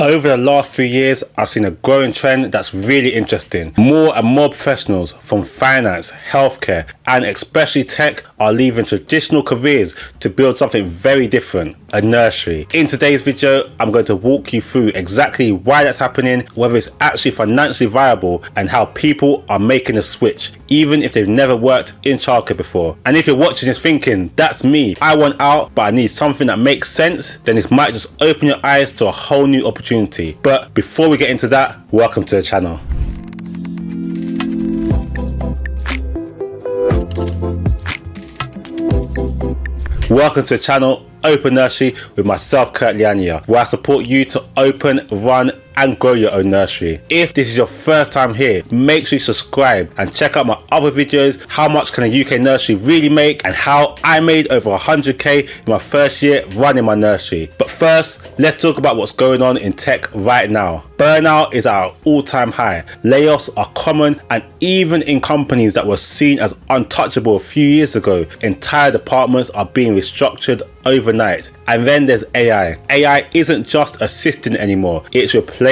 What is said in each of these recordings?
Over the last few years, I've seen a growing trend that's really interesting. More and more professionals from finance, healthcare, and especially tech are leaving traditional careers to build something very different, a nursery. In today's video, I'm going to walk you through exactly why that's happening, whether it's actually financially viable, and how people are making a switch, even if they've never worked in childcare before. And if you're watching this thinking, that's me, I want out, but I need something that makes sense, then this might just open your eyes to a whole new opportunity. But before we get into that, welcome to the channel. Welcome to the channel, Open Nursery, with myself, Kurt Liania, where I support you to open, run, and grow your own nursery. If this is your first time here, make sure you subscribe and check out my other videos, how much can a UK nursery really make, and how I made over 100k in my first year running my nursery. But first, let's talk about what's going on in tech right now. Burnout is at an all-time high. Layoffs are common, and even in companies that were seen as untouchable a few years ago, entire departments are being restructured overnight. And then there's AI. AI isn't just assisting anymore, it's replacing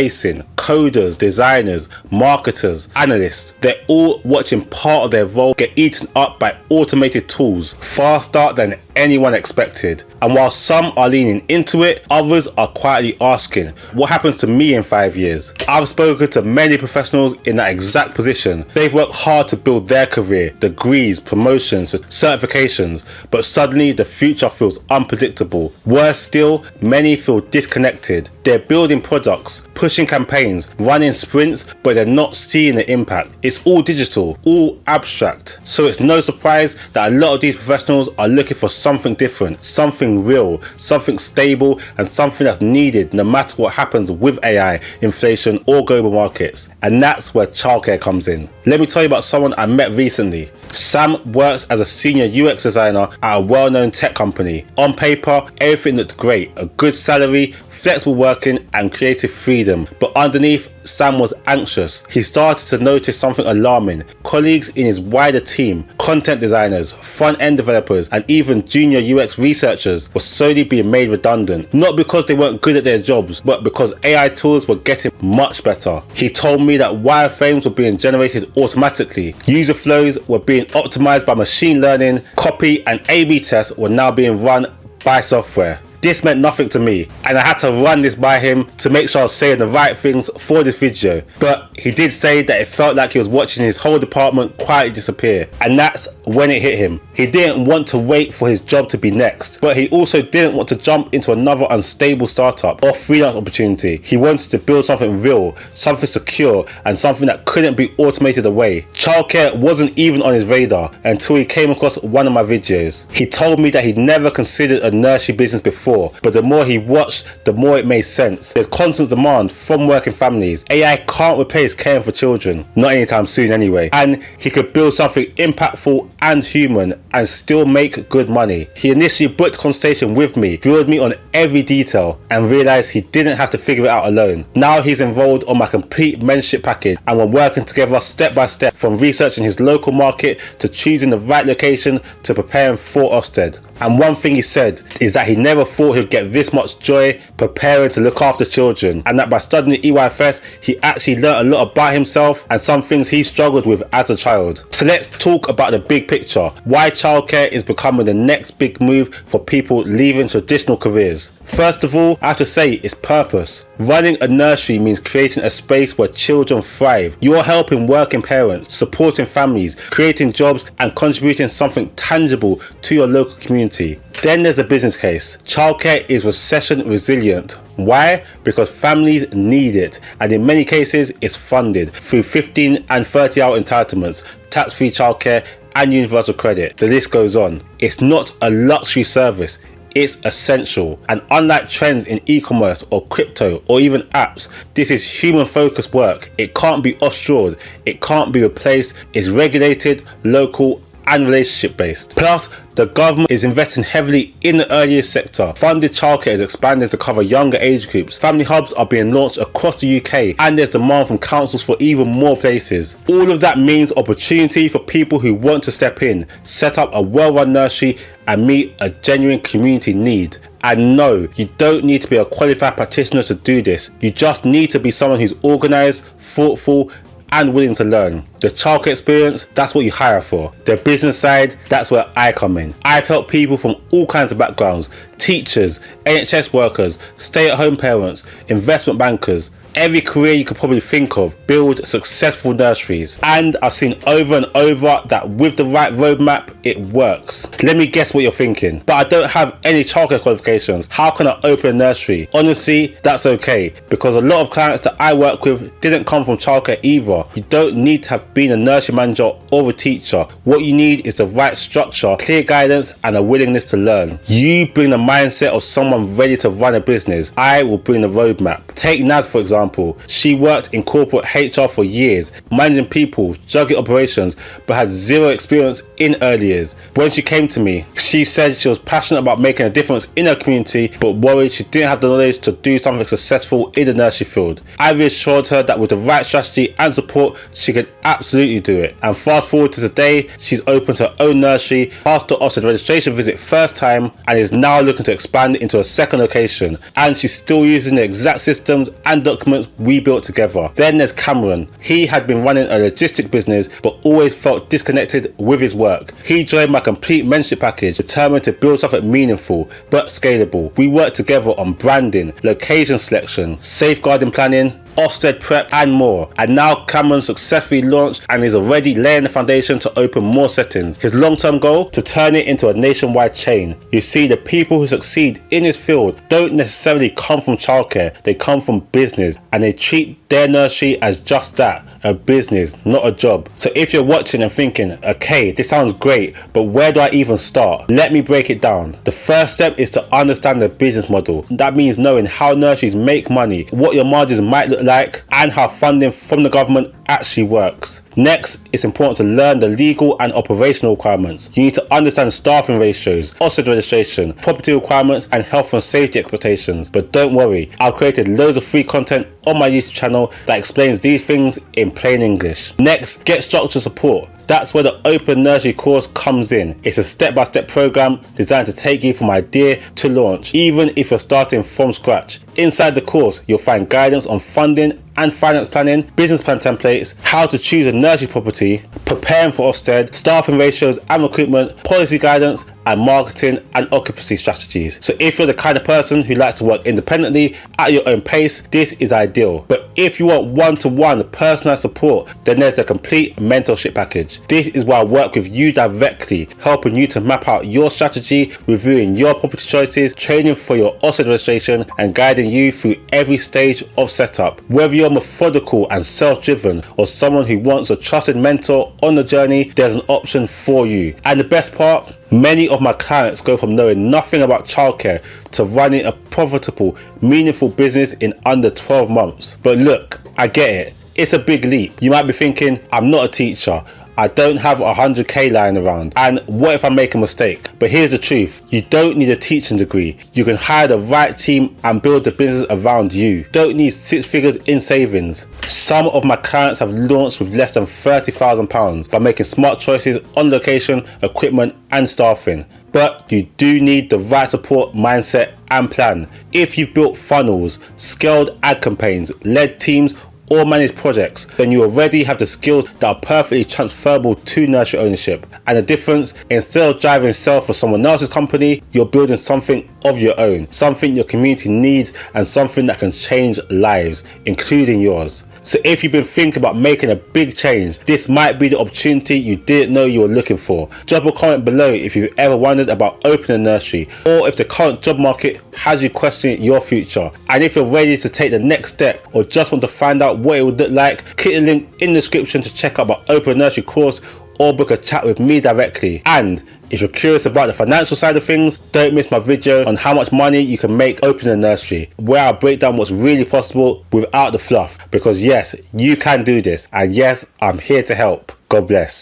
coders, designers, marketers, analysts. They're all watching part of their role get eaten up by automated tools faster than anyone expected. And while some are leaning into it, others are quietly asking, what happens to me in 5 years? I've spoken to many professionals in that exact position. They've worked hard to build their career, degrees, promotions, certifications, but suddenly the future feels unpredictable. Worse still, many feel disconnected. They're building products, pushing campaigns, running sprints, but they're not seeing the impact. It's all digital, all abstract. So it's no surprise that a lot of these professionals are looking for something different, something real, something stable, and something that's needed no matter what happens with AI, inflation, or global markets. And that's where childcare comes in. Let me tell you about someone I met recently. Sam works as a senior UX designer at a well-known tech company. On paper, everything looked great, a good salary, flexible working, and creative freedom. But underneath, Sam was anxious. He started to notice something alarming. Colleagues in his wider team, content designers, front-end developers, and even junior UX researchers were slowly being made redundant. Not because they weren't good at their jobs, but because AI tools were getting much better. He told me that wireframes were being generated automatically. User flows were being optimized by machine learning. Copy and A/B tests were now being run by software. This meant nothing to me, and I had to run this by him to make sure I was saying the right things for this video. But he did say that it felt like he was watching his whole department quietly disappear, and that's when it hit him. He didn't want to wait for his job to be next, but he also didn't want to jump into another unstable startup or freelance opportunity. He wanted to build something real, something secure, and something that couldn't be automated away. Childcare wasn't even on his radar until he came across one of my videos. He told me that he'd never considered a nursery business before, but the more he watched, the more it made sense. There's constant demand from working families. AI can't replace caring for children, not anytime soon anyway, and he could build something impactful and human and still make good money. He initially booked a consultation with me, drilled me on every detail, and realized he didn't have to figure it out alone. Now he's enrolled on my complete mentorship package, and we're working together step by step, from researching his local market to choosing the right location to preparing for Ofsted. And one thing he said is that he never thought he'd get this much joy preparing to look after children, and that by studying EYFS he actually learned a lot about himself and some things he struggled with as a child. So let's talk about the big picture, why childcare is becoming the next big move for people leaving traditional careers. First of all, I have to say it's purpose. Running a nursery means creating a space where children thrive. You're helping working parents, supporting families, creating jobs, and contributing something tangible to your local community. Then there's a business case. Childcare is recession resilient. Why? Because families need it, and in many cases it's funded through 15 and 30-hour entitlements, tax-free childcare, and universal credit. The list goes on. It's not a luxury service. It's essential, and unlike trends in e-commerce or crypto or even apps, this is human-focused work. It can't be offshored, it can't be replaced, it's regulated, local, and relationship based. Plus, the government is investing heavily in the early years sector. Funded childcare is expanding to cover younger age groups. Family hubs are being launched across the UK, and there's demand from councils for even more places. All of that means opportunity for people who want to step in, set up a well-run nursery, and meet a genuine community need. And no, you don't need to be a qualified practitioner to do this. You just need to be someone who's organised, thoughtful, and willing to learn. The childcare experience, that's what you hire for. The business side, that's where I come in. I've helped people from all kinds of backgrounds: teachers, NHS workers, stay-at-home parents, investment bankers, every career you could probably think of, build successful nurseries. And I've seen over and over that with the right roadmap, it works. Let me guess what you're thinking. But I don't have any childcare qualifications. How can I open a nursery? Honestly, that's okay, because a lot of clients that I work with didn't come from childcare either. You don't need to have been a nursery manager or a teacher. What you need is the right structure, clear guidance, and a willingness to learn. You bring the mindset of someone ready to run a business. I will bring the roadmap. Take Naz for example. She worked in corporate HR for years, managing people, juggling operations, but had zero experience in early years. When she came to me, she said she was passionate about making a difference in her community, but worried she didn't have the knowledge to do something successful in the nursery field. I reassured her that with the right strategy and support, she could absolutely do it. And fast forward to today, she's opened her own nursery, passed the Ofsted registration visit first time, and is now looking to expand into a second location. And she's still using the exact systems and documents we built together. Then there's Cameron. He had been running a logistic business but always felt disconnected with his work. He joined my complete mentorship package, determined to build something meaningful but scalable. We worked together on branding, location selection, safeguarding planning, Ofsted prep, and more. And now Cameron successfully launched and is already laying the foundation to open more settings. His long-term goal? To turn it into a nationwide chain. You see, the people who succeed in this field don't necessarily come from childcare, they come from business, and they treat their nursery as just that, a business, not a job. So if you're watching and thinking, okay, this sounds great, but where do I even start? Let me break it down. The first step is to understand the business model. That means knowing how nurseries make money, what your margins might look like, and how funding from the government actually works. Next, it's important to learn the legal and operational requirements. You need to understand staffing ratios, Ofsted registration, property requirements, and health and safety expectations. But don't worry, I've created loads of free content on my YouTube channel that explains these things in plain English. Next, get structured support. That's where the Open Nursery course comes in. It's a step-by-step program designed to take you from idea to launch, even if you're starting from scratch. Inside the course, you'll find guidance on funding and finance planning, business plan templates, how to choose a nursery property, preparing for Ofsted, staffing ratios and recruitment, policy guidance, and marketing and occupancy strategies. So if you're the kind of person who likes to work independently at your own pace, this is ideal. But if you want one-to-one personalized support, then there's a complete mentorship package. This is where I work with you directly, helping you to map out your strategy, reviewing your property choices, training for your Ofsted registration, and guiding you through every stage of setup. Whether you're methodical and self-driven or someone who wants a trusted mentor on the journey, there's an option for you. And the best part, many of my clients go from knowing nothing about childcare to running a profitable, meaningful business in under 12 months. But look, I get it. It's a big leap. You might be thinking, I'm not a teacher. I don't have 100k lying around, and what if I make a mistake? But here's the truth, you don't need a teaching degree. You can hire the right team and build the business around you. You don't need 6 figures in savings. Some of my clients have launched with less than £30,000 by making smart choices on location, equipment and staffing. But you do need the right support, mindset and plan. If you've built funnels, scaled ad campaigns, led teams, or manage projects, then you already have the skills that are perfectly transferable to nursery ownership. And the difference, instead of driving sales for someone else's company, you're building something of your own, something your community needs and something that can change lives, including yours. So if you've been thinking about making a big change, this might be the opportunity you didn't know you were looking for. Drop a comment below if you've ever wondered about opening a nursery, or if the current job market has you questioning your future. And if you're ready to take the next step, or just want to find out what it would look like, click the link in the description to check out my Open Nursery course or book a chat with me directly. And if you're curious about the financial side of things, don't miss my video on how much money you can make opening a nursery, where I break down what's really possible without the fluff. Because yes, you can do this, and yes, I'm here to help. God bless.